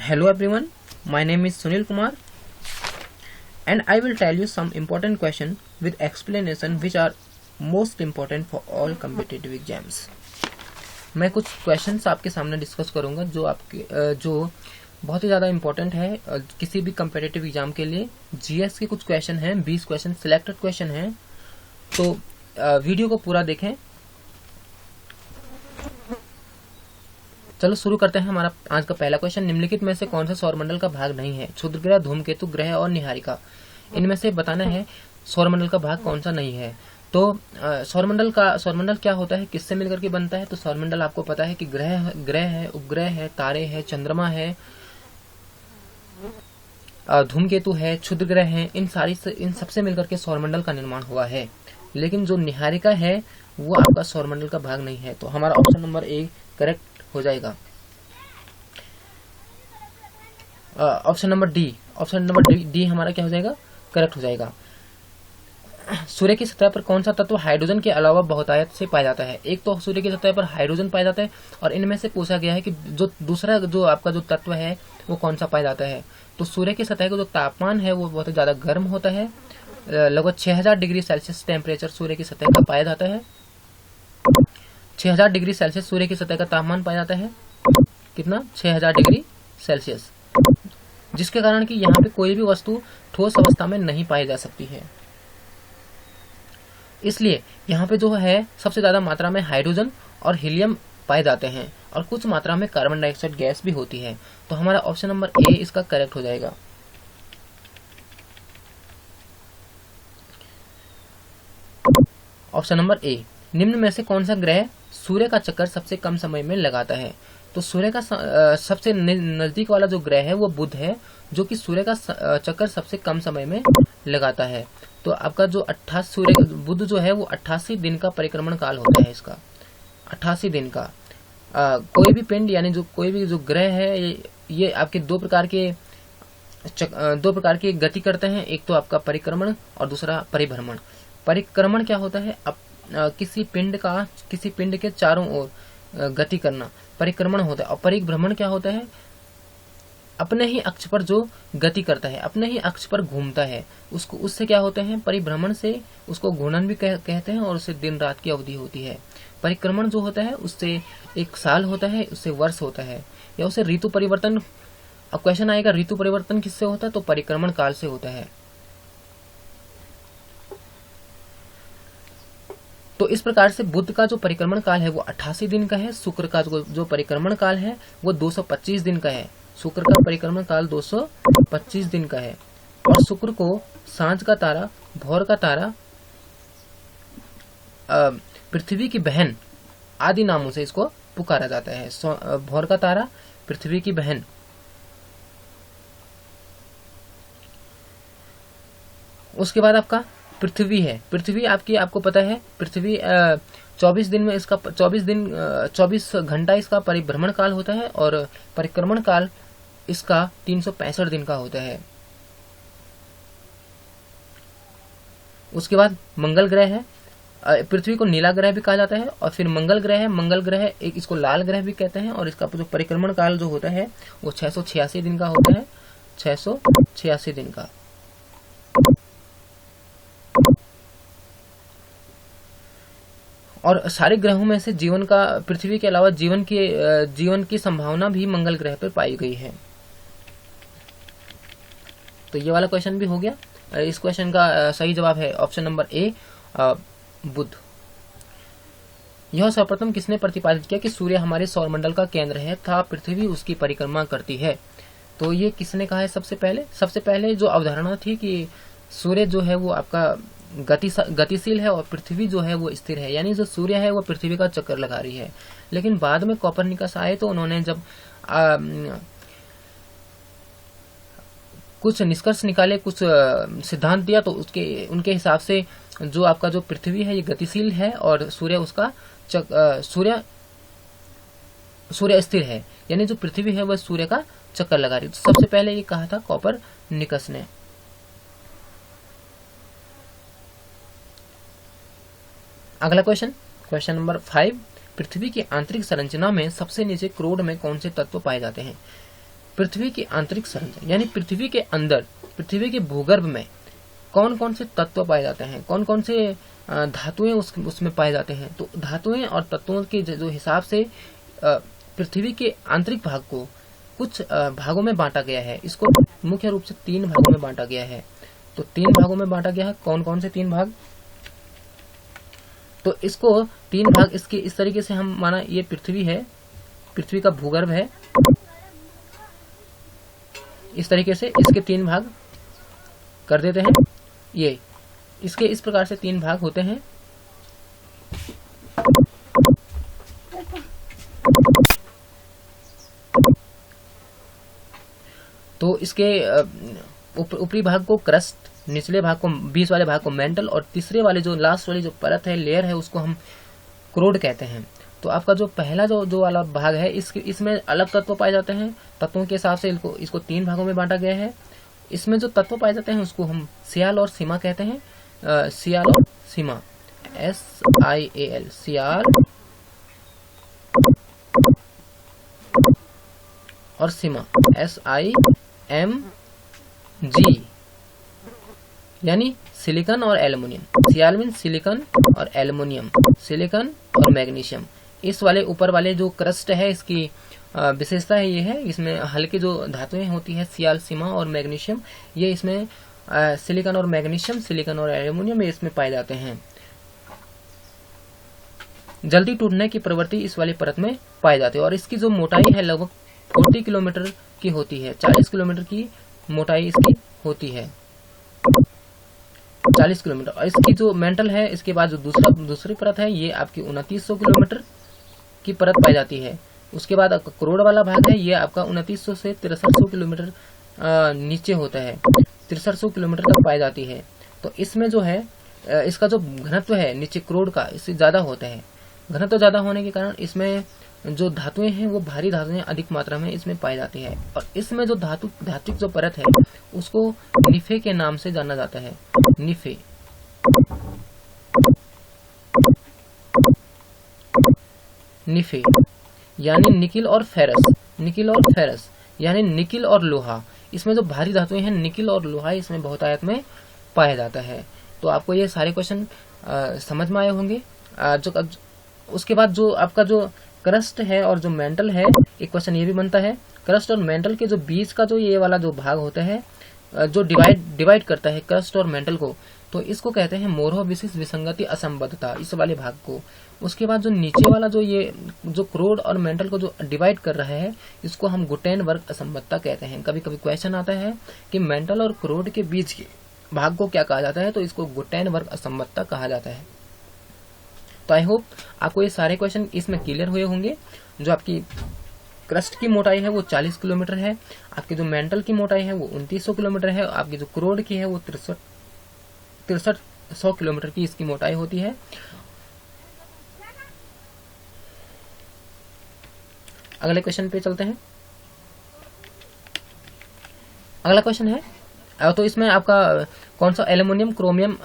Hello everyone, my name is Sunil Kumar and I will tell you some important question with explanation which are most important for all competitive exams. मैं कुछ questions आपके सामने discuss करूंगा जो बहुत ही ज़्यादा important है किसी भी कम्पिटिटिव एग्जाम के लिए। जीएस के कुछ क्वेश्चन हैं, 20 क्वेश्चन सिलेक्टेड क्वेश्चन हैं, तो वीडियो को पूरा देखें। चलो शुरू करते हैं। हमारा आज का पहला क्वेश्चन, निम्नलिखित में से कौन सा सौरमंडल का भाग नहीं है? क्षुद्र ग्रह, धूमकेतु ग्रह और निहारिका। इनमें से बताना है सौरमंडल का भाग कौन सा नहीं है। तो सौरमंडल क्या होता है, किससे मिलकर के बनता है? तो सौरमंडल आपको पता है कि ग्रह है, उपग्रह है, तारे है, चंद्रमा है, धूमकेतु है, क्षुद्र ग्रह है, इन सबसे मिलकर के सौरमंडल का निर्माण हुआ है। लेकिन जो निहारिका है वो आपका सौरमंडल का भाग नहीं है। तो हमारा ऑप्शन नंबर ए करेक्ट हो जाएगा। ऑप्शन नंबर डी हमारा क्या हो जाएगा, करेक्ट हो जाएगा। सूर्य की सतह पर कौन सा तत्व हाइड्रोजन के अलावा बहुतायत से पाया जाता है? एक तो सूर्य की सतह पर हाइड्रोजन पाया जाता है और इनमें से पूछा गया है कि जो दूसरा जो आपका जो तत्व है वो कौन सा पाया जाता है। तो सूर्य की सतह का जो तापमान है वो बहुत ज्यादा गर्म होता है, लगभग 6000 डिग्री सेल्सियस टेम्परेचर सूर्य की सतह का पाया जाता है। 6000 डिग्री सेल्सियस सूर्य की सतह का तापमान पाया जाता है। कितना? 6000 डिग्री सेल्सियस, जिसके कारण कि यहाँ पे कोई भी वस्तु ठोस अवस्था में नहीं पाई जा सकती है। इसलिए यहाँ पे जो है सबसे ज्यादा मात्रा में हाइड्रोजन और हीलियम पाए जाते हैं और कुछ मात्रा में कार्बन डाइऑक्साइड गैस भी होती है। तो हमारा ऑप्शन नंबर ए इसका करेक्ट हो जाएगा। ऑप्शन नंबर ए, निम्न में से कौन सा ग्रह सूर्य का चक्कर सबसे कम समय में लगाता है? तो सूर्य का सबसे नजदीक वाला जो ग्रह है वो बुध है, जो कि सूर्य का चक्कर सबसे कम समय में लगाता है। तो आपका जो बुध जो है वो 88 दिन का परिक्रमण काल होता है इसका, 88 दिन का। कोई भी पिंड यानी कोई भी जो ग्रह है ये आपके दो प्रकार की गति करते हैं। एक तो आपका परिक्रमण और दूसरा परिभ्रमण। परिक्रमण क्या होता है? किसी पिंड के चारों ओर गति करना परिक्रमण होता है। और परिभ्रमण क्या होता है? अपने ही अक्ष पर जो गति करता है, अपने ही अक्ष पर घूमता है, उससे क्या होते हैं? परिभ्रमण से उसको घूर्णन भी कहते हैं और उससे दिन रात की अवधि होती है। परिक्रमण जो होता है उससे एक साल होता है, उससे वर्ष होता है, या उससे ऋतु परिवर्तन। अब क्वेश्चन आएगा ऋतु परिवर्तन किससे होता है? तो परिक्रमण काल से होता है। तो इस प्रकार से बुध का जो परिक्रमण काल है वो 88 दिन का है। शुक्र का जो परिक्रमण काल है वो 225 दिन का है। शुक्र का परिक्रमण काल 225 दिन का है। और शुक्र को सांझ का तारा, भोर का तारा, पृथ्वी की बहन आदि नामों से इसको पुकारा जाता है। भोर का तारा, पृथ्वी की बहन। उसके बाद आपका पृथ्वी है। पृथ्वी आपको पता है, पृथ्वी 24 दिन में इसका 24 घंटा इसका परिभ्रमण काल होता है और परिक्रमण काल इसका 365 दिन का होता है। उसके बाद मंगल ग्रह है। पृथ्वी को नीला ग्रह भी कहा जाता है। और फिर मंगल ग्रह है। मंगल ग्रह एक इसको लाल ग्रह भी कहते हैं और इसका जो परिक्रमण काल जो होता है वो 686 दिन का होता है। 686 दिन का। और सारे ग्रहों में से पृथ्वी के अलावा जीवन की संभावना भी मंगल ग्रह पर पाई गई है। तो ये वाला क्वेश्चन भी हो गया। इस क्वेश्चन का सही जवाब है ऑप्शन नंबर ए, बुध। यह सर्वप्रथम किसने प्रतिपादित किया कि सूर्य हमारे सौरमंडल का केंद्र है तथा पृथ्वी उसकी परिक्रमा करती है? तो ये किसने कहा है? सबसे पहले जो अवधारणा थी कि सूर्य जो है वो आपका गतिशील है और पृथ्वी जो है वो स्थिर है, यानी जो सूर्य है वो पृथ्वी का चक्कर लगा रही है। लेकिन बाद में कोपरनिकस आए तो उन्होंने जब कुछ निष्कर्ष निकाले, कुछ सिद्धांत दिया, तो उनके हिसाब से जो आपका जो पृथ्वी है ये गतिशील है और सूर्य स्थिर है, यानी जो पृथ्वी है वह सूर्य का चक्कर लगा रही है। तो सबसे पहले ये कहा था कोपरनिकस ने। अगला क्वेश्चन नंबर 5, पृथ्वी की आंतरिक संरचना में सबसे नीचे क्रोड में कौन से तत्व पाए जाते हैं? पृथ्वी की आंतरिक संरचना यानी पृथ्वी के अंदर, पृथ्वी के भूगर्भ में कौन कौन से तत्व पाए जाते हैं, कौन कौन से धातुएं उसमें पाए जाते हैं। तो धातुएं और तत्वों के जो हिसाब से पृथ्वी के आंतरिक भाग को कुछ भागों में बांटा गया है। इसको मुख्य रूप से 3 भागों में बांटा गया है। तो 3 भागों में बांटा गया है। कौन कौन से 3 भाग? तो इसको 3 भाग इसके इस तरीके से हम माना, ये पृथ्वी है, पृथ्वी का भूगर्भ है, इस तरीके से इसके 3 भाग कर देते हैं। ये इसके इस प्रकार से 3 भाग होते हैं। तो इसके ऊपरी भाग को क्रस्ट, निचले भाग को, बीच वाले भाग को मेंटल, और तीसरे वाले जो लास्ट वाली जो परत है, लेयर है, उसको हम क्रोड कहते हैं। तो आपका जो पहला जो वाला भाग है, इसमें अलग तत्व पाए जाते हैं। तत्वों के हिसाब से इसको 3 भागों में बांटा गया है। इसमें जो तत्व पाए जाते हैं उसको हम सियाल और सीमा कहते हैं। सियाल और सीमा, SIAL, सियाल और सीमा, SIMG, यानी सिलिकॉन और एल्युमिनियम। सियाल मीन सिलिकॉन और एल्युमिनियम, सिलिकॉन और मैग्नीशियम। इस वाले ऊपर वाले जो क्रस्ट है, इसकी विशेषता है ये है, इसमें हल्की जो धातुएं होती है, सियाल, सीमा और मैग्नीशियम, ये इसमें सिलिकॉन और मैग्नीशियम, सिलिकॉन और एल्युमिनियम ये इसमें पाए जाते हैं। जल्दी टूटने की प्रवृत्ति इस वाली परत में पाई जाती है। और इसकी जो मोटाई है लगभग 40 किलोमीटर की होती है। 40 किलोमीटर की मोटाई इसकी होती है, 40 किलोमीटर। और इसकी जो मेंटल है, इसके बाद जो दूसरी परत है, ये आपकी 2900 किलोमीटर की परत पाई जाती है। उसके बाद आपका क्रोड वाला भाग है, ये आपका 2900 से 6300 किलोमीटर नीचे होता है, 6300 किलोमीटर तक पाई जाती है। तो इसमें जो है इसका जो घनत्व है नीचे क्रोड का, इससे ज्यादा होता है। घनत्व ज्यादा होने के कारण इसमें जो धातुएं हैं वो भारी धातुएं अधिक मात्रा में इसमें पाई जाती है। और इसमें जो धात्विक जो परत है उसको निफे के नाम से जाना जाता है। निफे, निफे यानी निकिल और फेरस, निकिल और फेरस यानी निकिल और लोहा। इसमें जो भारी धातुएं हैं, निकिल और लोहा, इसमें बहुतायत में पाया जाता है। तो आपको ये सारे क्वेश्चन समझ में आए होंगे। उसके बाद जो आपका जो क्रस्ट है और जो मेंटल है, एक क्वेश्चन ये भी बनता है, क्रस्ट और मेंटल के जो बीच का जो ये वाला जो भाग होता है, जो डिवाइड करता है क्रस्ट और मेंटल को, तो इसको कहते हैं मोरहो विशिष्ट विसंगति असंबद्धता, इस वाले भाग को। उसके बाद जो नीचे वाला जो क्रोड और मेंटल को जो डिवाइड कर रहा है, इसको हम गुटेन वर्ग असंबद्धता कहते हैं। कभी कभी क्वेश्चन आता है कि मेंटल और क्रोड के बीच के भाग को क्या कहा जाता है, तो इसको गुटेन वर्ग असंबद्धता कहा जाता है। तो आई होप आपको ये सारे क्वेश्चन इसमें क्लियर हुए होंगे। जो आपकी क्रस्ट की मोटाई है वो 40 किलोमीटर है, आपकी जो मेंटल की मोटाई है वो 2900 किलोमीटर है, आपकी जो क्रोड की है वो 6300 किलोमीटर की इसकी मोटाई होती है। अगले क्वेश्चन पे चलते हैं। अगला क्वेश्चन है, तो इसमें आपका कौन सा एल्युमिनियम क्रोमियम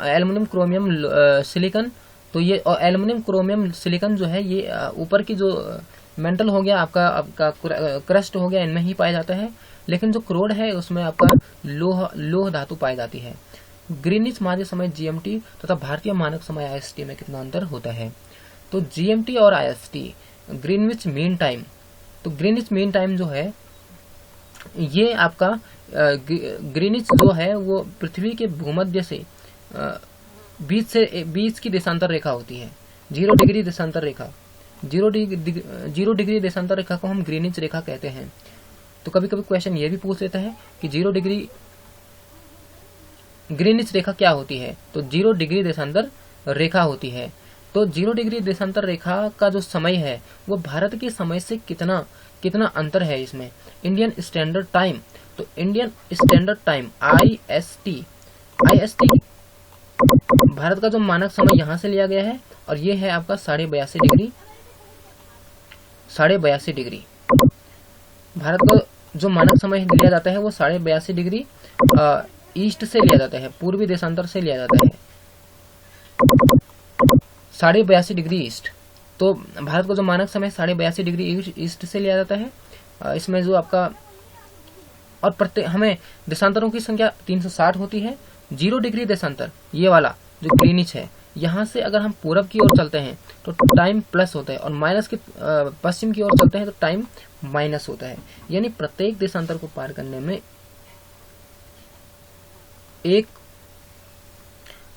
सिलिकॉन। तो ये एल्युमिनियम क्रोमियम सिलिकॉन जो है, ये ऊपर की जो मेंटल हो गया, आपका क्रस्ट हो गया, इनमें ही पाया जाता है। लेकिन जो क्रोड है उसमें आपका लोह धातु पाई जाती है। ग्रीनिच माध्य समय GMT तथा भारतीय मानक समय IST में कितना अंतर होता है? तो GMT और IST, ग्रीनविच मीन टाइम। तो ग्रीनिच मीन टाइम जो है, ये आपका ग्रीनिच जो है वो पृथ्वी के भूमध्य से बीच की देशांतर रेखा होती है, 0 डिग्री देशांतर रेखा। 0 डिग्री देशांतर रेखा को हम ग्रीनिच रेखा कहते हैं। तो कभी कभी क्वेश्चन ये भी पूछ लेता है कि 0 डिग्री ग्रीनिच रेखा क्या होती है? तो 0 डिग्री देशांतर रेखा होती है। तो 0 डिग्री देशांतर रेखा का जो समय है वो भारत के समय से कितना अंतर है इसमें। इंडियन स्टैंडर्ड टाइम, तो Indian standard time IST Bharat का जो मानक समय यहाँ से लिया गया है, और ये है आपका 82.5 डिग्री। भारत का जो मानक समय लिया जाता है वो 82.5 डिग्री ईस्ट से लिया जाता है, पूर्वी देशांतर से लिया जाता है, 82.5 डिग्री ईस्ट। तो भारत का जो मानक समय 82.5 डिग्री ईस्ट से लिया जाता है। इसमें जो आपका और प्रत्येक हमें देशांतरों की संख्या 360 होती है। 0 डिग्री देशांतर, ये वाला जो ग्रीनिच है, यहाँ से अगर हम पूरब की ओर चलते हैं तो टाइम प्लस होता है, और माइनस की पश्चिम की ओर चलते हैं तो टाइम माइनस होता है। यानी प्रत्येक देशांतर को पार करने में एक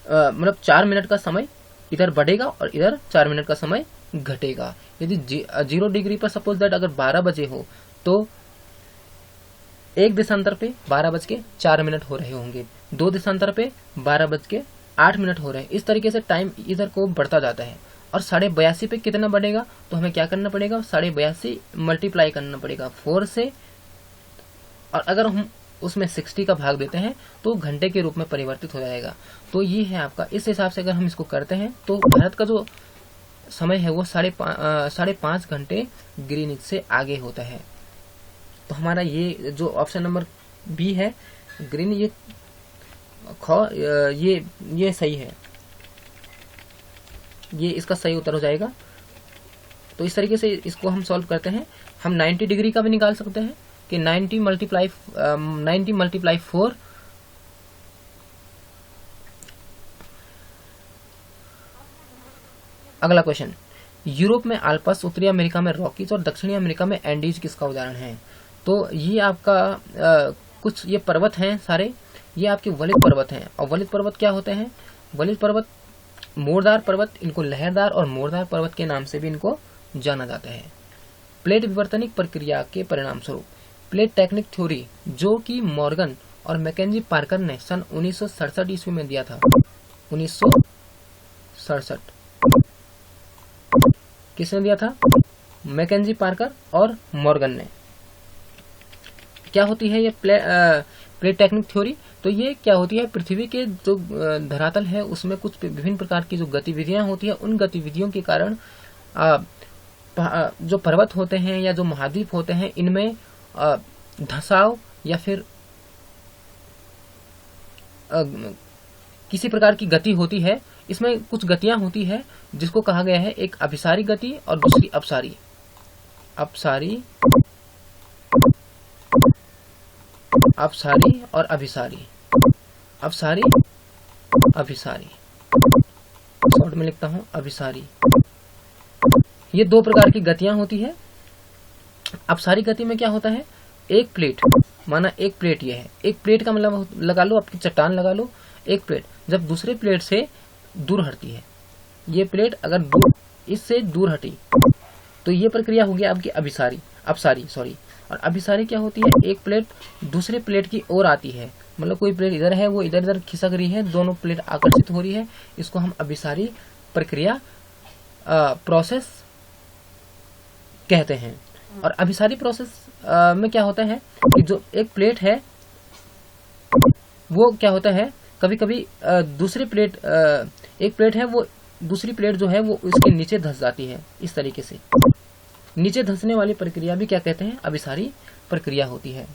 मतलब 4 मिनट का समय इधर बढ़ेगा और इधर 4 मिनट का समय घटेगा। यदि 0 डिग्री पर सपोज दैट अगर 12 बजे हो तो एक देशांतर पे 12:04 हो रहे होंगे, 2 देशांतर पे 12:08 हो रहे हैं। इस तरीके से टाइम इधर को बढ़ता जाता है। और 82.5 पे कितना बढ़ेगा, तो हमें क्या करना पड़ेगा, 82.5 मल्टीप्लाई करना पड़ेगा 4 से, और अगर हम उसमें 60 का भाग देते हैं तो घंटे के रूप में परिवर्तित हो जाएगा। तो ये है आपका, इस हिसाब से अगर हम इसको करते हैं तो भारत का जो समय है वो 5.5 घंटे ग्रीनिच से आगे होता है। तो हमारा ये जो ऑप्शन नंबर बी है ग्रीन, ये सही है, ये इसका सही उत्तर हो जाएगा। तो इस तरीके से इसको हम सॉल्व करते हैं। हम 90 डिग्री का भी निकाल सकते हैं कि 90 मल्टीप्लाई 4, अगला क्वेश्चन, यूरोप में आल्प्स, उत्तरी अमेरिका में रॉकीज और दक्षिणी अमेरिका में एंडीज किसका उदाहरण है। तो ये आपका कुछ ये पर्वत हैं सारे, ये आपके वलित पर्वत हैं। और वलित पर्वत क्या होते हैं, वलित पर्वत मोरदार पर्वत, इनको लहरदार और मोरदार पर्वत के नाम से भी इनको जाना जाता है। प्लेट विवर्तनिक प्रक्रिया के परिणाम स्वरूप प्लेट टेक्निक थ्योरी, जो कि मॉर्गन और मैकेंजी पार्कर ने सन 1967 ईस्वी में दिया था। 1967 किसने दिया था, मैकेंजी पार्कर और मॉर्गन ने। क्या होती है ये प्लेट टेक्निक थ्योरी, तो ये क्या होती है, पृथ्वी के जो धरातल है उसमें कुछ विभिन्न प्रकार की जो गतिविधियां होती है, उन गतिविधियों के कारण जो पर्वत होते हैं या जो महाद्वीप होते हैं इनमें धंसाव या फिर किसी प्रकार की गति होती है। इसमें कुछ गतियां होती है जिसको कहा गया है एक अभिसारी गति और दूसरी अपसारी। अपसारी और अभिसारी, अपसारी अभिसारी, शॉर्ट में लिखता हूं अभिसारी। ये 2 प्रकार की गतियां होती है। अपसारी गति में क्या होता है, एक प्लेट, माना एक प्लेट ये है, एक प्लेट का मतलब लगा लो, आपकी चट्टान लगा लो, एक प्लेट जब दूसरे प्लेट से दूर हटती है, ये प्लेट अगर इससे दूर हटी तो ये प्रक्रिया होगी आपकी अपसारी। और अभिसारी क्या होती है, एक प्लेट दूसरे प्लेट की ओर आती है, मतलब कोई प्लेट इधर है वो इधर खिसक रही है, दोनों प्लेट आकर्षित हो रही है, इसको हम अभिसारी प्रक्रिया प्रोसेस कहते हैं। और अभिसारी प्रोसेस में क्या होता है कि जो एक प्लेट है वो क्या होता है, कभी कभी दूसरी प्लेट, एक प्लेट है वो दूसरी प्लेट जो है वो उसके नीचे धंस जाती है। इस तरीके से नीचे धंसने वाली प्रक्रिया भी क्या कहते हैं, अभिसारी प्रक्रिया होती है।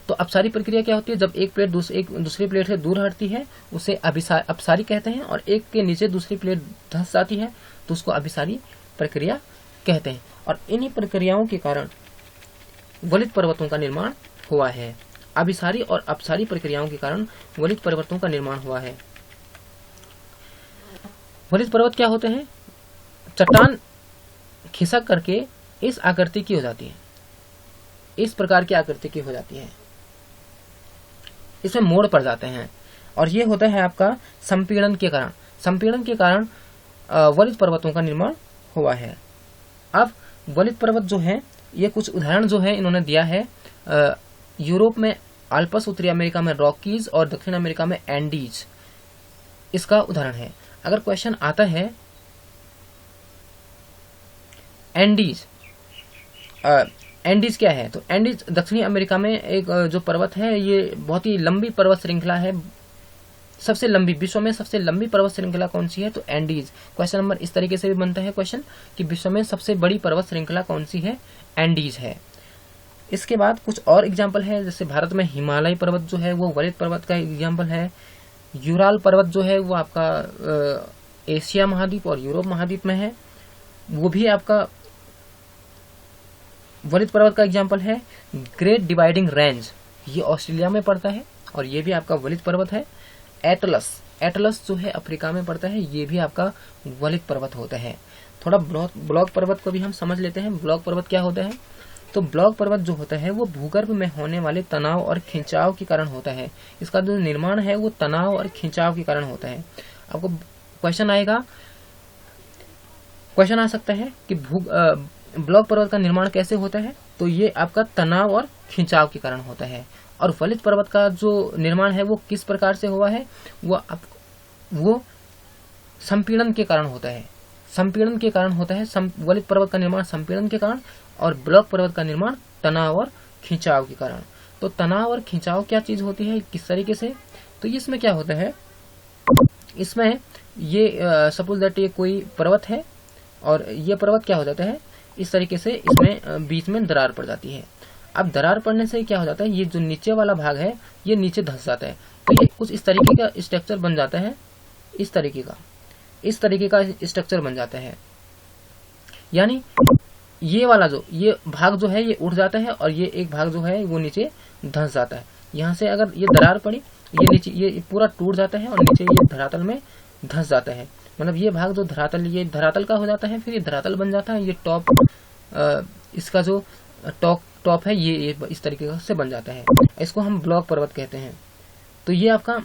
तो अपसारी प्रक्रिया क्या होती है, जब एक प्लेट दूसरी प्लेट से दूर हटती है उसे अपसारी कहते हैं, और एक के नीचे दूसरी प्लेट धंस जाती है तो उसको अभिसारी प्रक्रिया कहते हैं। और इन्हीं प्रक्रियाओं के कारण वलित पर्वतों का निर्माण हुआ है। अभिसारी और अपसारी प्रक्रियाओं के कारण वलित पर्वतों का निर्माण हुआ है। वलित पर्वत क्या होते हैं, चट्टान खिसक करके इस आकृति की हो जाती है, इस प्रकार की आकृति की हो जाती है, इसमें मोड़ पड़ जाते हैं, और ये होता है आपका संपीड़न के कारण। संपीड़न के कारण वलित पर्वतों का निर्माण हुआ है। अब वलित पर्वत जो है, ये कुछ उदाहरण जो है इन्होंने दिया है। यूरोप में आल्प्स, उत्तरी अमेरिका में रॉकीज और दक्षिण अमेरिका में एंडीज इसका उदाहरण है। अगर क्वेश्चन आता है एंडीज क्या है, तो एंडीज दक्षिणी अमेरिका में एक जो पर्वत है, ये बहुत ही लंबी पर्वत श्रृंखला है। सबसे लंबी, विश्व में सबसे लंबी पर्वत श्रृंखला कौन सी है, तो एंडीज। क्वेश्चन नंबर इस तरीके से भी बनता है क्वेश्चन कि विश्व में सबसे बड़ी पर्वत श्रृंखला कौन सी है, एंडीज है। इसके बाद कुछ और एग्जाम्पल है, जैसे भारत में हिमालय पर्वत जो है वो वलित पर्वत का एग्जाम्पल है। यूराल पर्वत जो है वो आपका एशिया महाद्वीप और यूरोप महाद्वीप में है, वो भी आपका वलित पर्वत का एग्जाम्पल है ग्रेट डिवाइडिंग रेंज, ये ऑस्ट्रेलिया में पड़ता है और ये भी आपका वलित पर्वत है। एटलस, एटलस जो है अफ्रीका में पड़ता है, ये भी आपका वलित पर्वत होता है। थोड़ा ब्लॉक पर्वत को भी हम समझ लेते हैं। ब्लॉक पर्वत क्या होता है? तो ब्लॉक पर्वत जो होता है वो भूगर्भ में होने वाले तनाव और खिंचाव के कारण होता है। इसका जो निर्माण है वो तनाव और खिंचाव के कारण होता है। आपको क्वेश्चन आ सकता है कि ब्लॉक पर्वत का निर्माण कैसे होता है? तो ये आपका तनाव और खिंचाव के कारण होता है। और वलित पर्वत का जो निर्माण है वो किस प्रकार से हुआ है? वो संपीड़न के कारण होता है। संपीड़न के कारण होता है। वलित पर्वत का निर्माण संपीड़न के कारण और ब्लॉक पर्वत का निर्माण तनाव और खिंचाव के कारण। तो तनाव और खिंचाव क्या चीज होती है, किस तरीके से? तो इसमें क्या होता है, इसमें ये सपोज दैट ये कोई पर्वत है और ये पर्वत क्या हो जाता है, इस तरीके से इसमें बीच में दरार पड़ जाती है। अब दरार पड़ने से क्या हो जाता है, ये जो नीचे वाला भाग है ये नीचे धंस जाता है। तो ये कुछ इस तरीके का स्ट्रक्चर बन जाता है, इस तरीके का स्ट्रक्चर बन जाता है। यानी ये वाला ये भाग जो है ये उठ जाता है और ये एक भाग जो है वो नीचे धंस जाता है। यहाँ से अगर ये दरार पड़ी, ये नीचे ये पूरा टूट जाता है और नीचे ये धरातल में धंस जाता है। मतलब ये भाग जो ये धरातल का हो जाता है, फिर ये धरातल बन जाता है। ये टॉप, इसका जो टॉप है ये इस तरीके से बन जाता है। इसको हम ब्लॉक पर्वत कहते हैं। तो ये आपका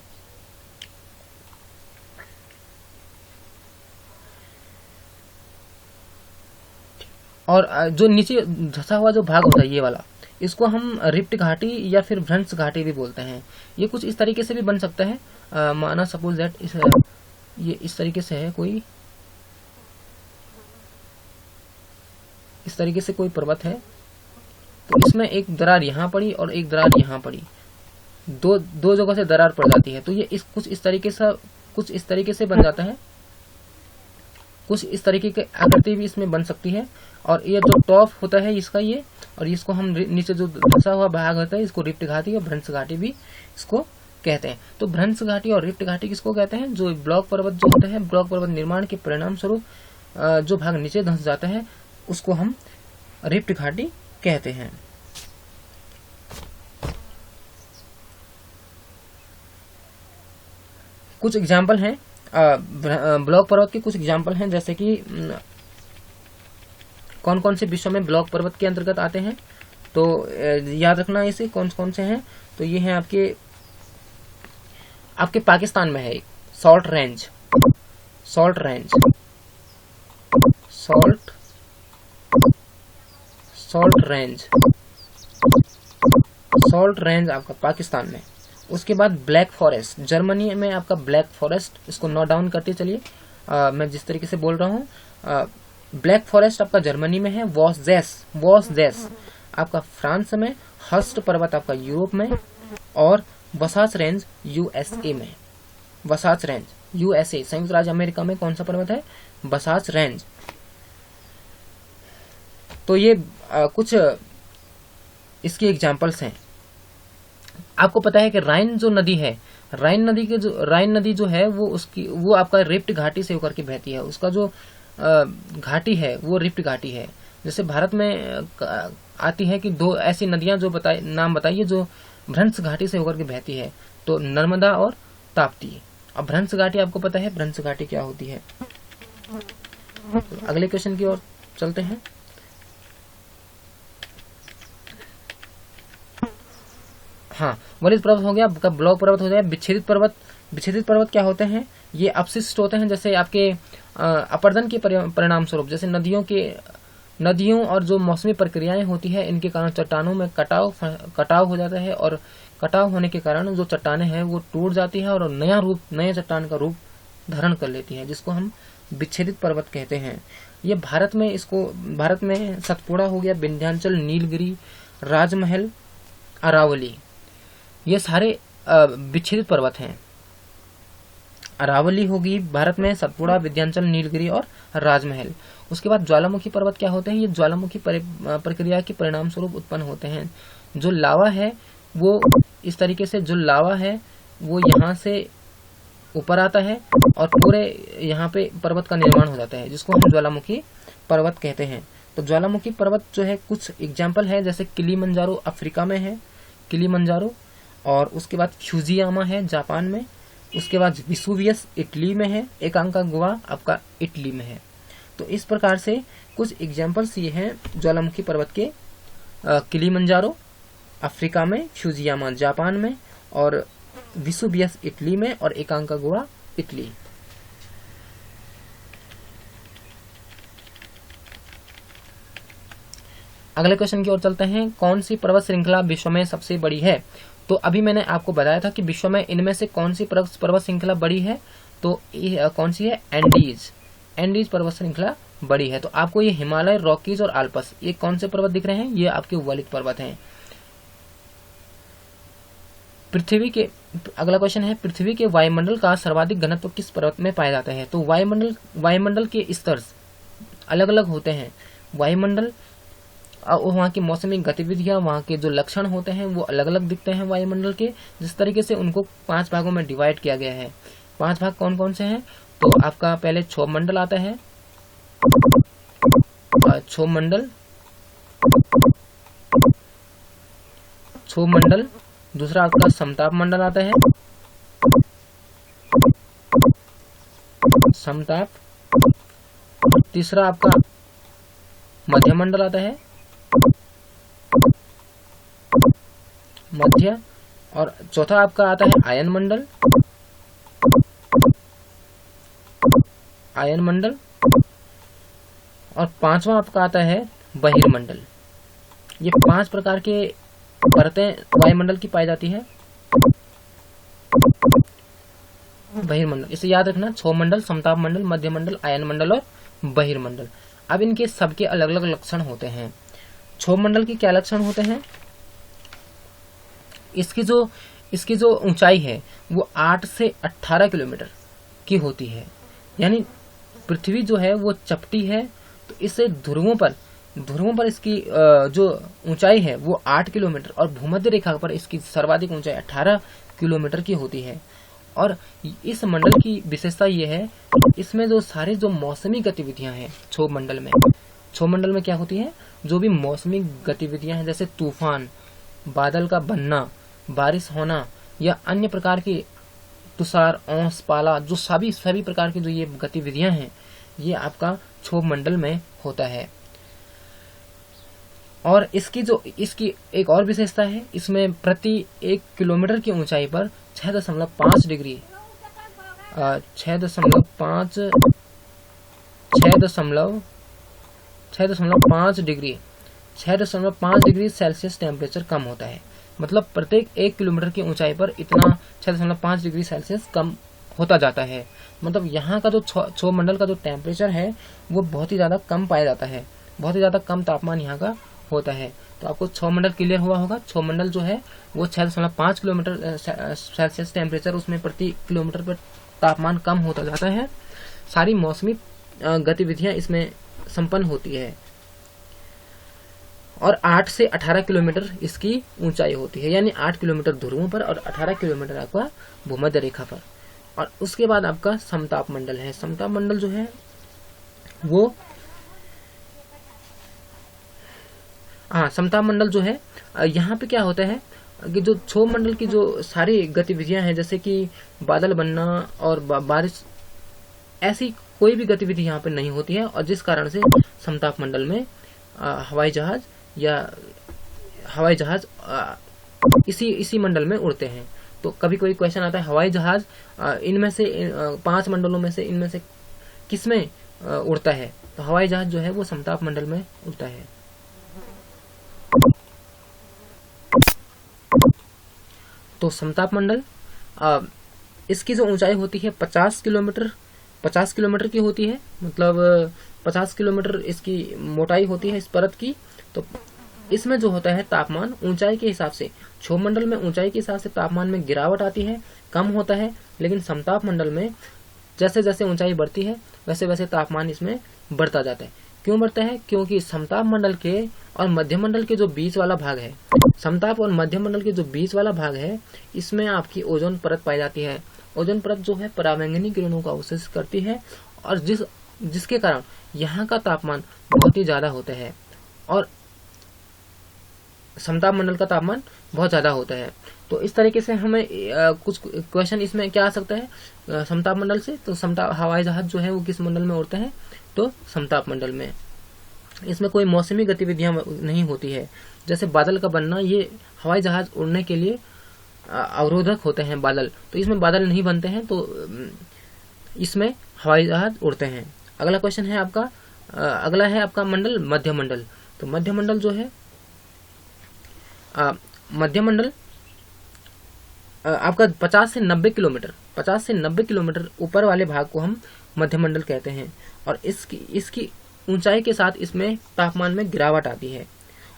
और जो नीचे धंसा हुआ जो भाग होता है ये वाला, इसको हम रिफ्ट घाटी या फिर भ्रंश घाटी भी बोलते हैं। ये कुछ इस तरीके से भी बन सकता है। माना सपोज दैट ये इस तरीके से है, कोई इस तरीके से कोई पर्वत है, तो इसमें एक दरार यहाँ पड़ी और एक दरार यहाँ पड़ी, दो जगह से दरार पड़ जाती है। तो ये कुछ इस तरीके से बन जाता है। कुछ इस तरीके की आकृति भी इसमें बन सकती है। और ये जो टॉप होता है इसका ये, और इसको हम नीचे जो धंसा हुआ भाग होता है इसको रिफ्ट घाटी और भ्रंश घाटी भी इसको कहते हैं। तो भ्रंश घाटी और रिफ्ट घाटी किसको कहते हैं? जो ब्लॉक पर्वत जो होता है, ब्लॉक पर्वत निर्माण के परिणाम स्वरूप जो भाग नीचे धंस जाता है उसको हम रिफ्ट घाटी कहते हैं। कुछ एग्जाम्पल हैं ब्लॉक पर्वत के, कुछ एग्जाम्पल हैं जैसे कि कौन कौन से विश्व में ब्लॉक पर्वत के अंतर्गत आते हैं। तो याद रखना इसे कौन कौन से हैं। तो ये हैं आपके पाकिस्तान में है एक सॉल्ट रेंज आपका पाकिस्तान में। उसके बाद ब्लैक फॉरेस्ट जर्मनी में आपका ब्लैक फॉरेस्ट, इसको नोट डाउन करते चलिए। मैं जिस तरीके से बोल रहा हूँ, ब्लैक फॉरेस्ट आपका जर्मनी में है। वॉसजेस आपका फ्रांस में, हर्स्ट पर्वत आपका यूरोप में, और वसाच रेंज यूएसए में। वसाच रेंज यूएसए संयुक्त राज्य अमेरिका में कौन सा पर्वत है? वसाच रेंज। तो ये कुछ इसके एग्जाम्पल्स हैं। आपको पता है कि राइन जो नदी है, राइन नदी जो है वो आपका रिफ्ट घाटी से होकर के बहती है। उसका जो घाटी है वो रिफ्ट घाटी है। जैसे भारत में आती है कि दो ऐसी नदियां जो नाम बताइए जो भ्रंश घाटी से होकर के बहती है, तो नर्मदा और ताप्ती। अब भ्रंश घाटी आपको पता है भ्रंश घाटी क्या होती है। तो अगले क्वेश्चन की ओर चलते हैं। हाँ, वलित पर्वत हो गया, ब्लॉक पर्वत हो गया। विच्छेदित पर्वत क्या होते हैं? ये अपशिष्ट होते हैं, जैसे आपके अपरदन के परिणाम स्वरूप, जैसे नदियों और जो मौसमी प्रक्रियाएं होती है इनके कारण चट्टानों में कटाव हो जाता है, और कटाव होने के कारण जो चट्टानें हैं वो टूट जाती है और नए चट्टान का रूप धारण कर लेती है, जिसको हम विच्छेदित पर्वत कहते हैं। ये भारत में सतपुड़ा हो गया, विंध्याचल, नीलगिरी, राजमहल, अरावली, ये सारे विच्छेदित पर्वत हैं। अरावली होगी भारत में, सतपुड़ा, विंध्याचल, नीलगिरी और राजमहल। उसके बाद ज्वालामुखी पर्वत क्या होते हैं? ये ज्वालामुखी प्रक्रिया के परिणाम स्वरूप उत्पन्न होते हैं। जो लावा है वो इस तरीके से, जो लावा है वो यहाँ से ऊपर आता है और पूरे यहाँ पे पर्वत का निर्माण हो जाता है, जिसको हम ज्वालामुखी पर्वत कहते हैं। तो ज्वालामुखी पर्वत जो है कुछ एग्जाम्पल है, जैसे किलिमंजारो अफ्रीका में है, किलिमंजारो, और उसके बाद फ्यूजियामा है जापान में, उसके बाद विसुवियस इटली में है, एकांकागुआ आपका इटली में है। तो इस प्रकार से कुछ एग्जाम्पल्स ये हैं ज्वालामुखी पर्वत के, किलिमंजारो अफ्रीका में, फ्यूजियामा जापान में, और विसुवियस इटली में, और एकांकागुआ इटली। अगले क्वेश्चन की ओर चलते हैं। कौन सी पर्वत श्रृंखला विश्व में सबसे बड़ी है? तो अभी मैंने आपको बताया था कि विश्व में इनमें से कौन सी पर्वत श्रृंखला बड़ी है, तो कौन सी है? एंडीज पर्वत श्रृंखला बड़ी है। तो आपको ये हिमालय, रॉकीज और आल्प्स, ये कौन से पर्वत दिख रहे हैं? ये आपके वलित पर्वत हैं। पृथ्वी के, अगला क्वेश्चन है, पृथ्वी के वायुमंडल का सर्वाधिक घनत्व किस पर्वत में पाया जाता है? तो वायुमंडल के स्तर अलग अलग होते हैं। वायुमंडल वहाँ की मौसमी गतिविधियां, वहाँ के जो लक्षण होते हैं वो अलग अलग दिखते हैं वायुमंडल के। जिस तरीके से उनको 5 भागों में डिवाइड किया गया है। 5 भाग कौन कौन से हैं? तो आपका पहले क्षोभ मंडल आता है, क्षोभ मंडल, दूसरा आपका समताप मंडल आता है, समताप, तीसरा आपका मध्य मंडल आता है, मध्य, और चौथा आपका आता है आयन मंडल, और 5वां आपका आता है बहिर्मंडल। ये 5 प्रकार के परतें वायुमंडल की पाई जाती है। बहिर्मंडल, इसे याद रखना, क्षोभ मंडल, समताप मंडल, मध्य मंडल, आयन मंडल और बहिर्मंडल। अब इनके सबके अलग अलग लक्षण होते हैं। क्षोभ मंडल के क्या लक्षण होते हैं? इसकी जो ऊंचाई है वो 8 से 18 किलोमीटर की होती है। यानी पृथ्वी जो है वो चपटी है, तो इससे ध्रुवों पर इसकी जो ऊंचाई है वो 8 किलोमीटर, और भूमध्य रेखा पर इसकी सर्वाधिक ऊंचाई 18 किलोमीटर की होती है। और इस मंडल की विशेषता ये है, इसमें जो सारे जो मौसमी गतिविधियां हैं क्षोभ मंडल में क्या होती है? जो भी मौसमी गतिविधियां हैं, जैसे तूफान, बादल का बनना, बारिश होना, या अन्य प्रकार की तुषार, ओस, पाला, जो सभी प्रकार की जो ये गतिविधियां हैं, ये आपका क्षोभ मंडल में होता है। और इसकी एक और विशेषता है, इसमें प्रति 1 किलोमीटर की ऊंचाई पर 6.5 डिग्री 6.5 डिग्री सेल्सियस टेम्परेचर कम होता है। मतलब प्रत्येक 1 किलोमीटर की ऊंचाई पर इतना 6.5 डिग्री सेल्सियस कम होता जाता है। मतलब यहाँ का जो क्षोभ मंडल का जो टेम्परेचर है वो बहुत ही ज्यादा कम पाया जाता है, बहुत ही ज्यादा कम तापमान यहाँ का होता है। तो आपको क्षोभ मंडल क्लियर हुआ होगा। क्षोभ मंडल जो है वो 6.5 किलोमीटर सेल्सियस टेम्परेचर, उसमें प्रति किलोमीटर पर तापमान कम होता जाता है। सारी मौसमी गतिविधियां इसमें संपन्न होती है। और 8 से 18 किलोमीटर इसकी ऊंचाई होती है, यानी 8 किलोमीटर ध्रुवों पर और 18 किलोमीटर आपका भूमध्य रेखा पर। और उसके बाद आपका समताप मंडल है। समताप मंडल जो है वो समताप मंडल जो है, यहाँ पे क्या होता है कि जो क्षोभ मंडल की जो सारी गतिविधियां हैं, जैसे कि बादल बनना और बारिश, ऐसी कोई भी गतिविधि यहाँ पे नहीं होती है। और जिस कारण से समताप मंडल में हवाई जहाज इसी मंडल में उड़ते हैं। तो कभी कोई क्वेश्चन आता है, हवाई जहाज इनमें से 5 मंडलों में से इनमें से किसमें उड़ता है? तो हवाई जहाज जो है वो समताप मंडल में उड़ता है। तो समताप मंडल, इसकी जो ऊंचाई होती है 50 किलोमीटर की होती है। मतलब 50 किलोमीटर इसकी मोटाई होती है इस परत की। तो इसमें जो होता है तापमान ऊंचाई के हिसाब से, क्षोभ मंडल में ऊंचाई के हिसाब से तापमान में गिरावट आती है, कम होता है। लेकिन समताप मंडल में जैसे जैसे ऊंचाई बढ़ती है वैसे वैसे तापमान इसमें बढ़ता जाता है। क्यों बढ़ता है? क्योंकि समताप मंडल के और मध्य मंडल के जो बीच वाला भाग है, समताप और मध्य मंडल के जो बीच वाला भाग है, इसमें आपकी ओजोन परत पाई जाती है। ओजोन परत जो है पराबैंगनी किरणों का अवशोषण करती है, और जिस जिसके कारण यहाँ का तापमान बहुत ही ज़्यादा होता है और समताप मंडल का तापमान बहुत ज़्यादा होता है। तो इस तरीके से हमें कुछ क्वेश्चन इसमें क्या आ सकता है समताप मंडल से। तो समताप हवाई जहाज जो है वो किस मंडल में उड़ते हैं, तो समताप मंडल में। इसमें कोई मौसमी गतिविधियां नहीं होती है, जैसे बादल का बनना, ये हवाई जहाज उड़ने के लिए अवरोधक होते हैं बादल, तो इसमें बादल नहीं बनते हैं, तो इसमें हवाई जहाज उड़ते हैं। अगला क्वेश्चन है आपका, अगला है आपका मंडल मध्य मंडल। तो मध्य मंडल जो है मध्य मंडल आपका 50 से 90 किलोमीटर ऊपर वाले भाग को हम मध्य मंडल कहते हैं। और इसकी ऊंचाई के साथ इसमें तापमान में गिरावट आती है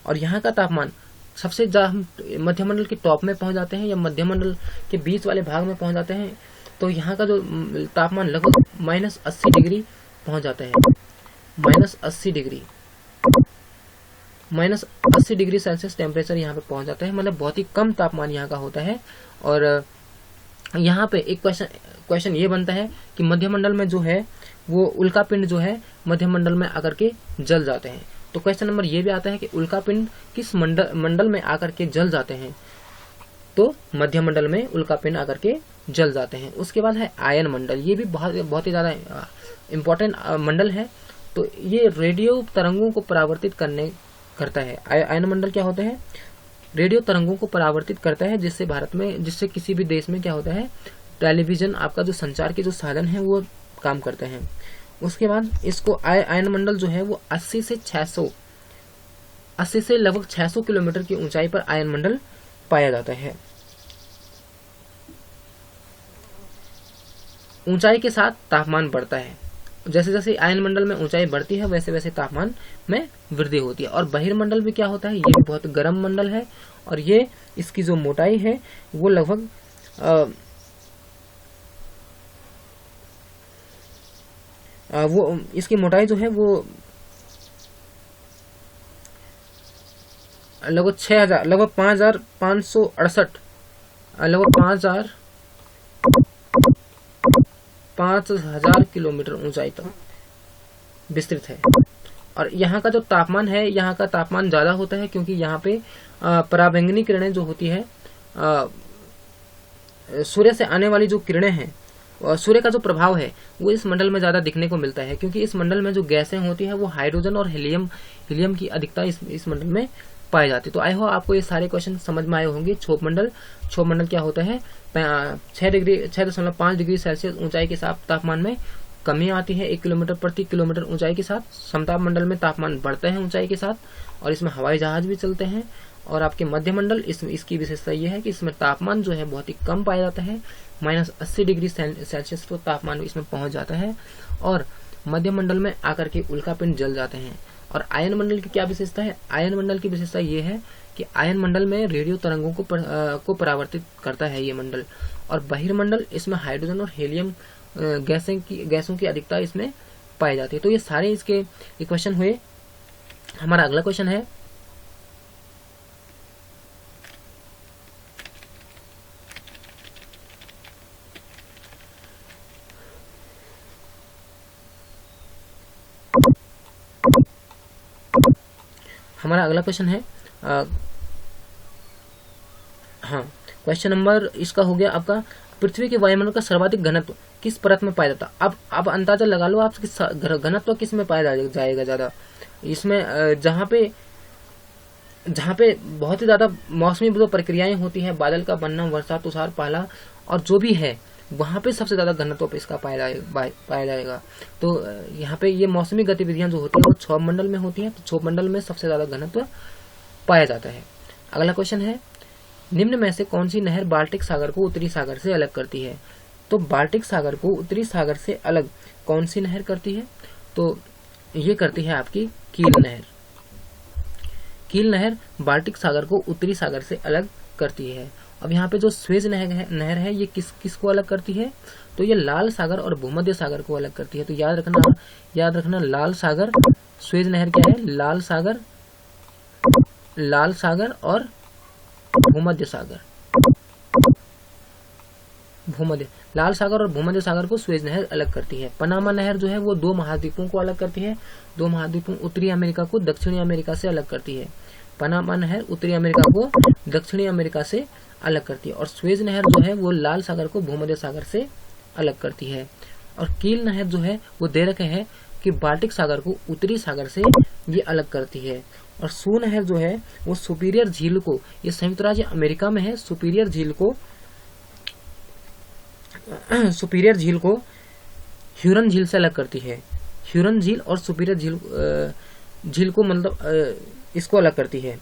और यहाँ का तापमान सबसे ज्यादा मध्य मंडल के टॉप में पहुंच जाते हैं या मध्य मंडल के बीच वाले भाग में पहुंच जाते हैं, तो यहाँ का जो तापमान लगभग -80 डिग्री पहुंच जाता है। -80 डिग्री सेल्सियस टेम्परेचर यहाँ पे पहुंच जाता है, मतलब बहुत ही कम तापमान यहाँ का होता है। और यहाँ पे एक क्वेश्चन ये बनता है कि मध्य मंडल में जो है वो उल्का पिंड जो है मध्य मंडल में आकर के जल जाते हैं। तो क्वेश्चन नंबर ये भी आता है कि उल्का पिंड किस मंडल में आकर के जल जाते हैं, तो मध्य मंडल में उल्का पिंड आकर के जल जाते हैं। उसके बाद है आयन मंडल, ये भी बहुत ही ज्यादा इम्पोर्टेंट मंडल है। तो ये रेडियो तरंगों को परावर्तित करता है। आयन मंडल क्या होते हैं, रेडियो तरंगों को परावर्तित करता है, जिससे किसी भी देश में क्या होता है, टेलीविजन आपका जो संचार के जो साधन है वो काम करते हैं। उसके बाद इसको आयन मंडल जो है वो 80 से लगभग 600 किलोमीटर की ऊंचाई पर आयन मंडल पाया जाता है। ऊंचाई के साथ तापमान बढ़ता है, जैसे जैसे आयन मंडल में ऊंचाई बढ़ती है वैसे वैसे तापमान में वृद्धि होती है। और बहिर्मंडल भी क्या होता है, ये भी बहुत गर्म मंडल है और ये इसकी जो मोटाई है वो लगभग वो इसकी मोटाई जो है वो लगभग 5000 लगभग 5000 किलोमीटर ऊंचाई तक विस्तृत है। और यहाँ का जो तापमान है, यहाँ का तापमान ज्यादा होता है क्योंकि यहाँ पे पराबैंगनी किरणें जो होती है, सूर्य से आने वाली जो किरणें हैं, सूर्य का जो प्रभाव है वो इस मंडल में ज्यादा दिखने को मिलता है, क्योंकि इस मंडल में जो गैसें होती है वो हाइड्रोजन और हीलियम की अधिकता इस मंडल में पाई जाती है। तो आई होप आपको ये सारे क्वेश्चन समझ में आए होंगे। क्षोभ मंडल क्या होता है, 6.5 डिग्री सेल्सियस ऊंचाई के साथ तापमान में कमी आती है 1 किलोमीटर ऊंचाई के साथ। समताप मंडल में तापमान बढ़ते हैं ऊंचाई के साथ और इसमें हवाई जहाज भी चलते हैं। और आपके मध्य मंडल इसकी विशेषता यह है कि इसमें तापमान जो है बहुत ही कम पाया जाता है, -80 डिग्री सेल्सियस तो तापमान इसमें पहुंच जाता है और मध्य मंडल में आकर के उल्कापिंड जल जाते हैं। और आयन मंडल की क्या विशेषता है, आयन मंडल की विशेषता ये है कि आयन मंडल में रेडियो तरंगों को परावर्तित करता है ये मंडल। और बहिर्मंडल, इसमें हाइड्रोजन और हीलियम गैसों की अधिकता इसमें पाई जाती है। तो ये सारे इसके क्वेश्चन हुए। हमारा अगला क्वेश्चन है क्वेश्चन नंबर इसका हो गया आपका, पृथ्वी के वायुमंडल का सर्वाधिक घनत्व किस परत में पाया जाता। अब अंदाजा लगा लो आप घनत्व किस में पाया जाएगा ज्यादा। इसमें जहाँ पे बहुत ही ज्यादा मौसमी जो प्रक्रियाएं होती है, बादल का बनना, वर्षा, तुषार, पाला और जो भी है, वहां पे सबसे ज्यादा घनत्व पे इसका पाया जाएगा। तो यहाँ पे ये मौसमी गतिविधियां जो होती है वो क्षोभ मंडल में होती है, तो क्षोभ मंडल में सबसे ज्यादा घनत्व पाया जाता है। अगला क्वेश्चन है, निम्न में से कौन सी नहर बाल्टिक सागर को उत्तरी सागर से अलग करती है। तो बाल्टिक सागर को उत्तरी सागर से अलग कौन सी नहर करती है, तो ये करती है आपकी कील नहर। कील नहर बाल्टिक सागर को उत्तरी सागर से अलग करती है। अब यहाँ पे जो स्वेज नहर है ये किसको अलग करती है, तो ये लाल सागर और भूमध्य सागर को अलग करती है। तो याद रखना लाल सागर, स्वेज नहर क्या है, लाल सागर और भूमध्य सागर। भूमध्य, लाल सागर और भूमध्य सागर को सुएज नहर अलग करती है। पनामा नहर जो है वो दो महाद्वीपों को अलग करती है, दो महाद्वीपों उत्तरी अमेरिका को दक्षिणी अमेरिका से अलग करती है। पनामा नहर उत्तरी अमेरिका को दक्षिणी अमेरिका से अलग करती है, और सुएज नहर जो है वो लाल सागर को भूमध्य सागर से अलग करती है। और कील नहर जो है वो दे रखे है कि बाल्टिक सागर को उत्तरी सागर से ये अलग करती है। और सू नहर जो है वो सुपीरियर झील को, ये संयुक्त राज्य अमेरिका में है, सुपीरियर झील को ह्यूरन झील से अलग करती है। ह्यूरन झील और सुपीरियर झील को मतलब इसको अलग करती है।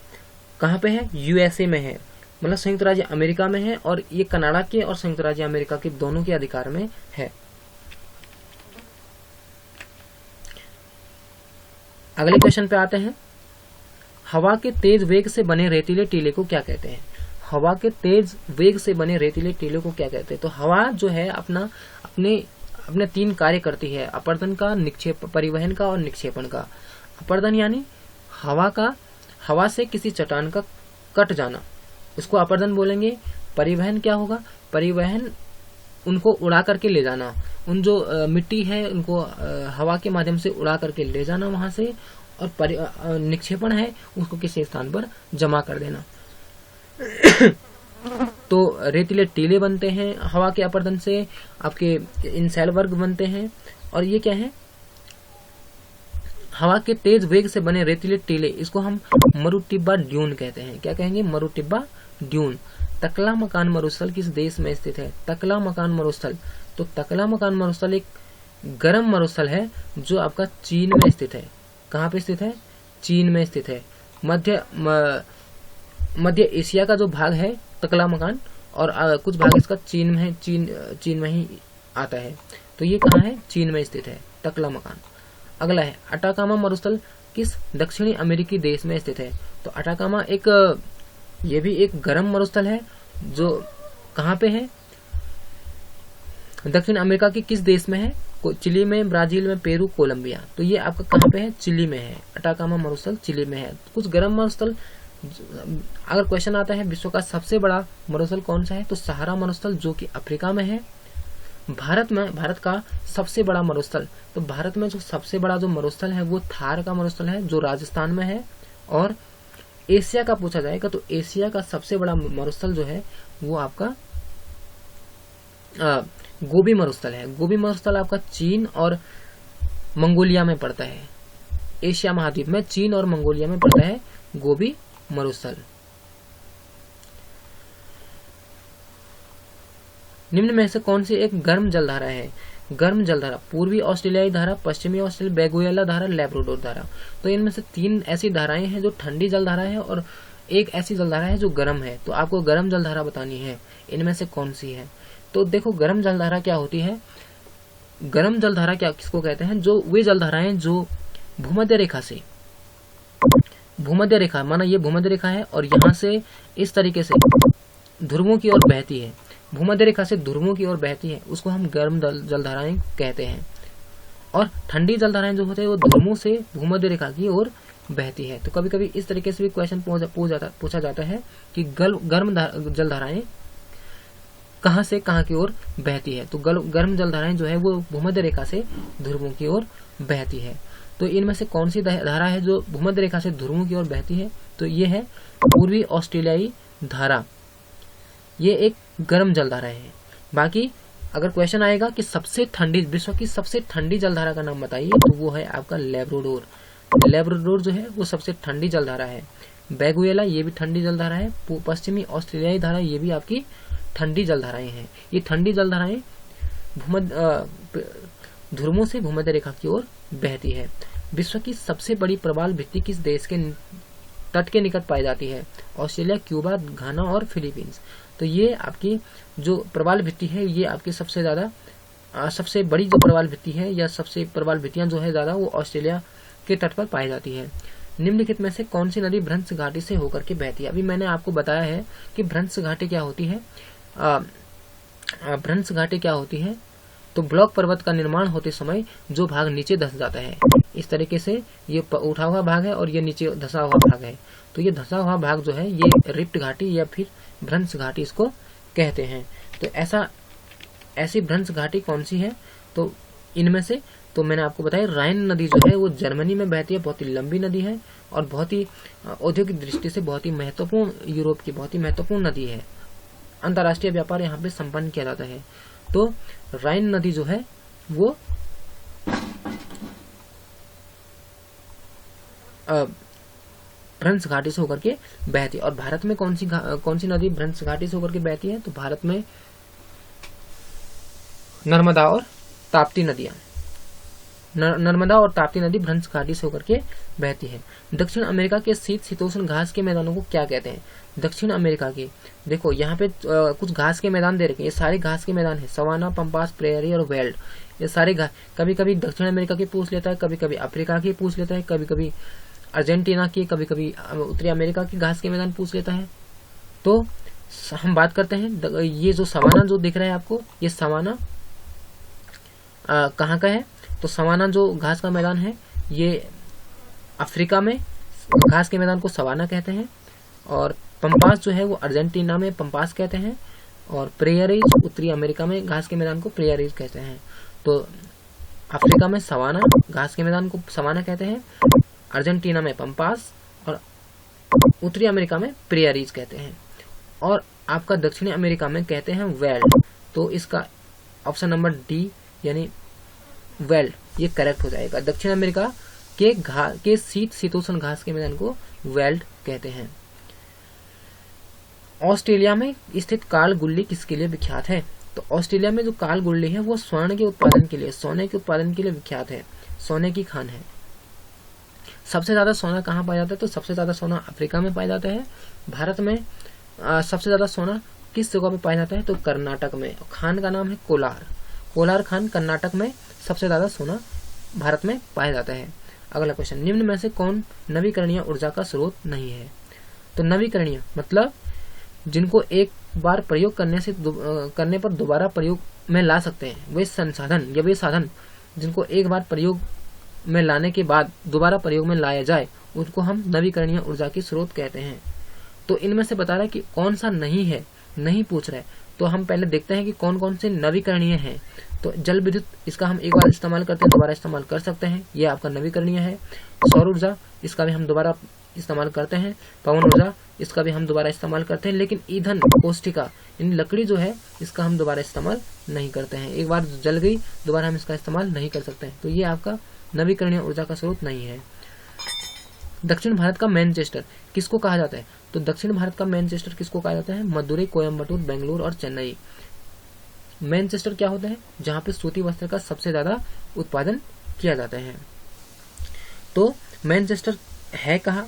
कहाँ पे है? यूएसए में है, मतलब संयुक्त राज्य अमेरिका में है, और ये कनाडा के और संयुक्त राज्य अमेरिका के दोनों के अधिकार में है। अगले क्वेश्चन पे आते हैं। हवा के तेज वेग से बने रेतीले टीले को क्या कहते हैं? हवा के तेज वेग से बने रेतीले टीले को क्या कहते हैं? तो हवा जो है अपने तीन कार्य करती है, अपर्दन का, निक्षेप, परिवहन का और निक्षेपण का। अपर्दन यानी हवा से किसी चट्टान का कट जाना, उसको अपर्दन बोलेंगे। परिवहन क्या होगा? परिवहन उनको उड़ा करके ले जाना, उन जो मिट्टी है उनको हवा के माध्यम से उड़ा करके ले जाना वहां से। और निक्षेपण है उसको किसी स्थान पर जमा कर देना। तो रेतीले टीले बनते हैं हवा के अपर्दन से, आपके इंसेल वर्ग बनते हैं। और ये क्या है? हवा के तेज वेग से बने रेतीले टीले, इसको हम मरुटिब्बा ड्यून कहते हैं। क्या कहेंगे? मरुटिब्बा ड्यून। तकला मकान मरुस्थल किस देश में स्थित है? तकला मकान मरुस्थल, तो तकला मकान मरुस्थल एक गर्म मरुस्थल है जो आपका चीन में स्थित है। कहाँ पे स्थित है? चीन में स्थित है। मध्य एशिया का जो भाग है तकला मकान, और कुछ भाग इसका चीन में है, चीन में ही आता है। तो ये कहाँ है? चीन में स्थित है तकला मकान। अगला है अटाकामा मरुस्थल किस दक्षिणी अमेरिकी देश में स्थित है? तो अटाकामा ये भी एक गर्म मरुस्थल है जो कहाँ पे है? दक्षिण अमेरिका के किस देश में है? चिली में, ब्राजील में, पेरू, कोलंबिया। तो ये आपका कहाँ पे है? चिली में है। अटाकामा मरुस्थल चिली में है। कुछ गर्म मरुस्थल, अगर क्वेश्चन आता है विश्व का सबसे बड़ा मरुस्थल कौन सा है, तो सहारा मरुस्थल जो कि अफ्रीका में है। भारत का सबसे बड़ा मरुस्थल, तो भारत में जो सबसे बड़ा जो मरुस्थल है वो थार का मरुस्थल है जो राजस्थान में है। और एशिया का पूछा जाएगा तो एशिया का सबसे बड़ा मरुस्थल जो है वो आपका गोबी मरुस्थल है। गोबी मरुस्थल आपका चीन और मंगोलिया में पड़ता है। एशिया महाद्वीप में चीन और मंगोलिया में पड़ता है गोबी मरुस्थल। निम्न में से कौन सी एक गर्म जलधारा है? गर्म जलधारा, पूर्वी ऑस्ट्रेलियाई धारा, पश्चिमी ऑस्ट्रेलिया, बेगुएला धारा, लैब्राडोर धारा। तो इनमें से तीन ऐसी धाराएं हैं जो ठंडी जलधारा है और एक ऐसी जलधारा है जो गर्म है। तो आपको गर्म जलधारा बतानी है, इनमें से कौन सी है? तो देखो गर्म जलधारा क्या होती है। गर्म जलधारा क्या किसको कहते हैं? जो वे जलधाराएं जो भूमध्य रेखा से, भूमध्य रेखा माना ये भूमध्य रेखा है और यहाँ से इस तरीके से ध्रुवों की ओर बहती है, भूमध्य रेखा से ध्रुवों की ओर बहती है, उसको हम गर्म जलधाराएं कहते हैं। और ठंडी जलधाराएं जो होते हैं वो ध्रुवों से भूमध्य रेखा की ओर बहती है। तो कभी कभी इस तरीके से भी क्वेश्चन पूछा जाता है कि गर्म जलधाराएं कहाँ से कहाँ की ओर बहती है। तो गर्म जलधाराएं जो है वो भूमध्य रेखा से ध्रुवों की ओर बहती है। तो इनमें से कौन सी धारा है जो भूमध्य रेखा से ध्रुवों की ओर बहती है? तो ये है पूर्वी ऑस्ट्रेलियाई धारा, ये एक गर्म जलधारा है। बाकी अगर क्वेश्चन आएगा कि सबसे ठंडी, विश्व की सबसे ठंडी जलधारा का नाम बताइए, तो वो है आपका लैब्राडोर। लैब्राडोर जो है वो सबसे ठंडी जलधारा है। बेगुएला ये भी ठंडी जलधारा है। पश्चिमी ऑस्ट्रेलियाई धारा ये भी आपकी ठंडी जलधाराएं हैं। ये ठंडी जलधाराएं ध्रुवों से भूमध्य रेखा की ओर बहती है। विश्व की सबसे बड़ी प्रवाल भित्ति किस देश के तट के निकट पाई जाती है? ऑस्ट्रेलिया, क्यूबा, घाना और फिलीपींस। तो ये आपकी जो प्रवाल भित्ति है ये आपकी सबसे बड़ी जो प्रवाल भित्ति है या सबसे प्रवाल भित्तियां जो है ज्यादा वो ऑस्ट्रेलिया के तट पर पाई जाती है। निम्नलिखित में से कौन सी नदी भ्रंश घाटी से होकर के बहती है? अभी मैंने आपको बताया है कि भ्रंश घाटी क्या होती है। भ्रंश घाटी क्या होती है? तो ब्लॉक पर्वत का निर्माण होते समय जो भाग नीचे धंस जाता है, इस तरीके से ये उठा हुआ भाग है और ये नीचे धंसा हुआ भाग है। तो ये धंसा हुआ भाग जो है ये रिफ्ट घाटी या फिर भ्रंश घाटी इसको कहते हैं। तो ऐसा ऐसी भ्रंश घाटी कौन सी है? तो इनमें से तो मैंने आपको बताया राइन नदी जो है वो जर्मनी में बहती है, बहुत ही लंबी नदी है और बहुत ही औद्योगिक दृष्टि से बहुत ही महत्वपूर्ण, यूरोप की बहुत ही महत्वपूर्ण नदी है। अंतर्राष्ट्रीय व्यापार यहाँ पे संपन्न किया जाता है। तो राइन नदी जो है वो भ्रंश घाटी से होकर के बहती है। और भारत में कौन सी नदी भ्रंश घाटी से होकर के बहती है? तो भारत में नर्मदा और ताप्ती नदियां, नर्मदा और ताप्ती नदी भ्रंश घाटी से होकर के बहती है। दक्षिण अमेरिका के शीतोष्ण घास के मैदानों को क्या कहते हैं? दक्षिण अमेरिका के, देखो यहाँ पे कुछ घास के मैदान दे रखे हैं, ये सारे घास के मैदान है, सवाना, पंपास, प्रेयरी और वेल्ड। ये सारे कभी कभी दक्षिण अमेरिका की पूछ लेता है, कभी कभी अफ्रीका की पूछ लेता है, कभी कभी अर्जेंटीना की, कभी कभी उत्तरी अमेरिका की घास के मैदान पूछ लेता है। तो हम बात करते हैं, ये जो सवाना जो दिख रहा है आपको, ये सवाना कहाँ का है? तो सवाना जो घास का मैदान है ये अफ्रीका में घास के मैदान को सवाना कहते हैं, और पंपास जो है वो अर्जेंटीना में पंपास कहते हैं, और प्रेयरीज उत्तरी अमेरिका में घास के मैदान को प्रेयरीज कहते हैं। तो अफ्रीका में सवाना घास के मैदान को सवाना कहते हैं, अर्जेंटीना में पंपास और उत्तरी अमेरिका में प्रेयरीज कहते हैं, और आपका दक्षिणी अमेरिका में कहते हैं वेल्ड। तो इसका ऑप्शन नंबर डी यानी वेल्ड ये करेक्ट हो जाएगा। दक्षिण अमेरिका के शीतोष्ण घास के मैदान को वेल्ड कहते हैं। ऑस्ट्रेलिया में स्थित काल गुल्ली किसके लिए विख्यात है? तो ऑस्ट्रेलिया में जो काल गुल्ली है वो स्वर्ण के उत्पादन के लिए, सोने के उत्पादन के लिए विख्यात है, सोने की खान है। सबसे ज्यादा सोना कहाँ पाया जाता है? तो सबसे ज्यादा सोना अफ्रीका में पाया जाता है। भारत में सबसे ज्यादा सोना किस जगह पे पाया जाता है? तो कर्नाटक में। खान का नाम है कोलार, कोलार खान कर्नाटक में सबसे ज्यादा सोना भारत में पाया जाता है। अगला क्वेश्चन, निम्न में से कौन नवीकरणीय ऊर्जा का स्रोत नहीं है? तो नवीकरणीय मतलब जिनको एक बार प्रयोग करने पर दोबारा प्रयोग में ला सकते हैं, वे संसाधन या वे साधन जिनको एक बार प्रयोग में लाने के बाद दोबारा प्रयोग में लाया जाए उनको हम नवीकरणीय ऊर्जा की स्रोत कहते हैं। तो इनमें से बता रहा है कि कौन सा नहीं है, नहीं पूछ रहा है। तो हम पहले देखते हैं कि कौन कौन से नवीकरणीय हैं। तो जल विद्युत, इसका हम एक बार इस्तेमाल करते हैं, दोबारा इस्तेमाल कर सकते हैं, ये आपका नवीकरणीय है। सौर ऊर्जा, इसका भी हम दोबारा इस्तेमाल करते हैं। पवन ऊर्जा, इसका भी हम दोबारा इस्तेमाल करते हैं। लेकिन ईंधन, कोष्ठिका, इन लकड़ी जो है इसका हम दोबारा इस्तेमाल नहीं करते हैं। एक बार जल गई दोबारा हम इसका इस्तेमाल नहीं कर सकते हैं। तो ये आपका नवीकरणीय ऊर्जा का स्रोत नहीं है। दक्षिण भारत का मैनचेस्टर किसको कहा जाता है? तो दक्षिण भारत का मैनचेस्टर किसको कहा जाता है? मदुरई, कोयम्बटूर, बेंगलुरु और चेन्नई। मैनचेस्टर क्या होता है? जहां पे सूती वस्त्र का सबसे ज्यादा उत्पादन किया जाता है। तो मैनचेस्टर है कहाँ?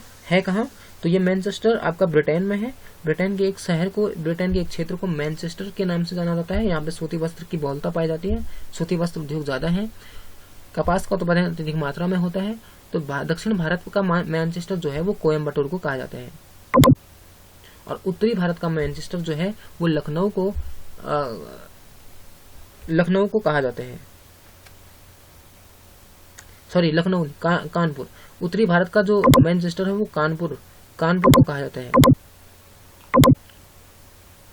तो ये मैनचेस्टर आपका ब्रिटेन में है। ब्रिटेन के एक शहर को, ब्रिटेन के एक क्षेत्र को मैनचेस्टर के नाम से जाना जाता है। यहाँ पे सूती वस्त्र की बहुलता पाई जाती है, सूती वस्त्र उद्योग ज्यादा है। कपास का उत्पादन अत्यधिक मात्रा में होता है। तो दक्षिण भारत का मैनचेस्टर जो है वो कोयम्बटूर को कहा जाता है, और उत्तरी भारत का मैनचेस्टर जो है वो लखनऊ को कहा जाता है। सॉरी, लखनऊ, कानपुर। उत्तरी भारत का जो मैनचेस्टर है वो कानपुर को कहा जाता है,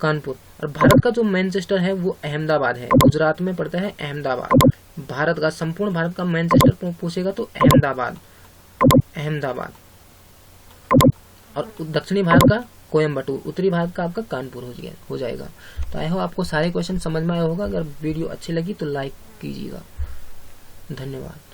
कानपुर। और भारत का जो मैनचेस्टर है वो अहमदाबाद है, गुजरात में पड़ता है अहमदाबाद। भारत का, संपूर्ण भारत का मैनचेस्टर पूछेगा तो अहमदाबाद। और दक्षिणी भारत का कोयम्बटूर, उत्तरी भारत का आपका कानपुर हो जाएगा। तो आई होप आपको सारे क्वेश्चन समझ में आया होगा। अगर वीडियो अच्छी लगी तो लाइक कीजिएगा। धन्यवाद।